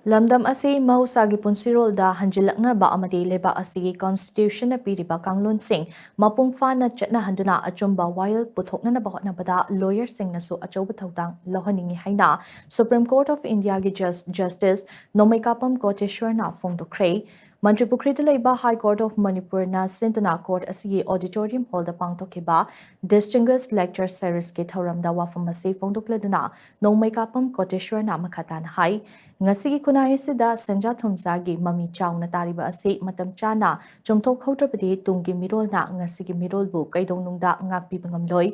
Lamdam asi mahusagi punsirolda hanjilakna ba amadi leba asigi constitution na piriba kanglun sing mapung fana chatna handuna achumba while puthokna na bahotna bada lawyer sing nasu Achouba Thoudang Louhanning-I haina Supreme Court of India gi Justice Nomaikapam Kotiswar na phongdokre Manipuri leba High Court of Manipur na Sintana Court asigi auditorium hall da pangtokiba distinguished lecture series ki thoramda wafam asi phongdokleduna Nomaikapam Kotiswar na makatan hai Ngasigi kunai sida senja thumsagi mami chawna tariba ase matam chana chomthok hautrapadi tunggi mirol na ngasigi mirol bu kaidongnungda ngakpi bangamloi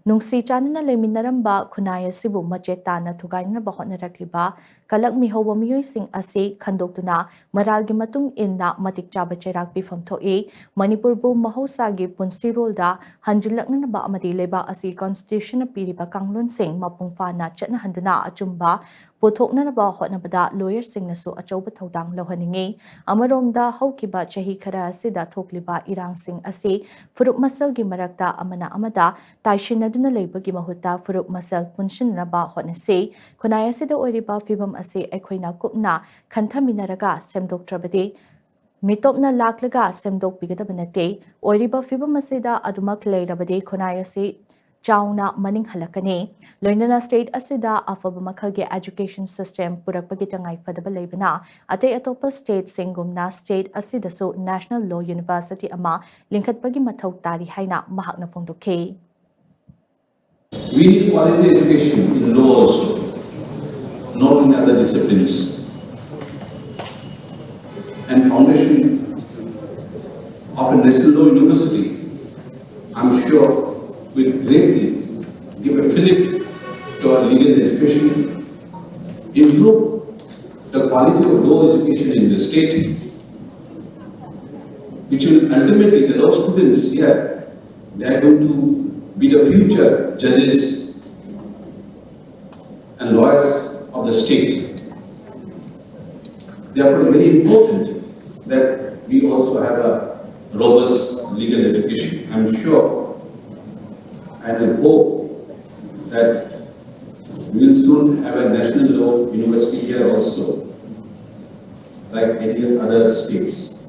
Nungsi chanana leminaramba kunai asibu majeta na thugaina bahotna rakliba kalak mihoba miyoi sing ase khandoktuna maralgi matung inna matik chaba cherak pifam thoi Manipur bu mahosagi punsirolda hanjilakna ba amadi leba ase constitution piriba kanglun sing mapungfa na chatna handuna achumba Puthokna na ba hotna bada lawyer sing nasu Achouba Thoudang Louhanning-I amaromda haukiba chahi khara asida thokliba irang sing ase furup masal gi marakta amana amada taishinaduna leibagi mahutta furup masal punshinna ba hotna se khunai asida oiriba fibam ase aikhoina kupna khanthaminaraga semdoktrabadi Mitopna laklaga semdok bigadabinate oiriba fibam asida adumak leirabadi khunai ase Chawna maning halakani loinana state asida afaba makhalge education system purakpagi tangai fadaba leibana atei atopa state singumna state asida so national law university ama linkhatpagi mathau tari haina mahakna phongdokhe We need quality education in law also, not in other disciplines. And foundation of a national law university, I'm sure, will greatly give a fillip to our legal education, improve the quality of law education in the state, which will ultimately, the law students here, they are going to be the future judges and lawyers of the state. Therefore, it's very important that we also have a robust legal education. I'm sure and I hope that we will soon have a national law university here also, like any other states.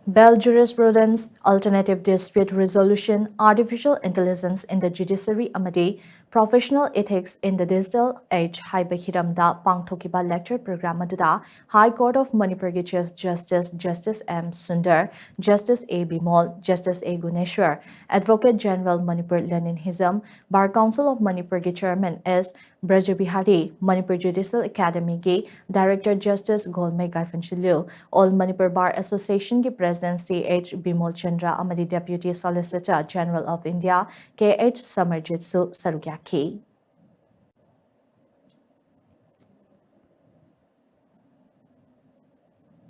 Bell jurisprudence, alternative dispute resolution, artificial intelligence in the judiciary amadi, professional ethics in the digital age haiba hiramda pangthokiba lecture program aduda High Court of Manipur Chief Justice M Sundar, Justice A Bimol, Justice A Guneshwar, Advocate General Manipur Lenin Hizam, Bar Council of Manipur Chairman S Brajabihari, Manipur Judicial Academy ge Director Justice Golmay Gaifanchilu, All Manipur Bar Association ge President C.H. Bimol Chandra amadi Deputy Solicitor General of India K.H. Samarjitsu Sarugyaki.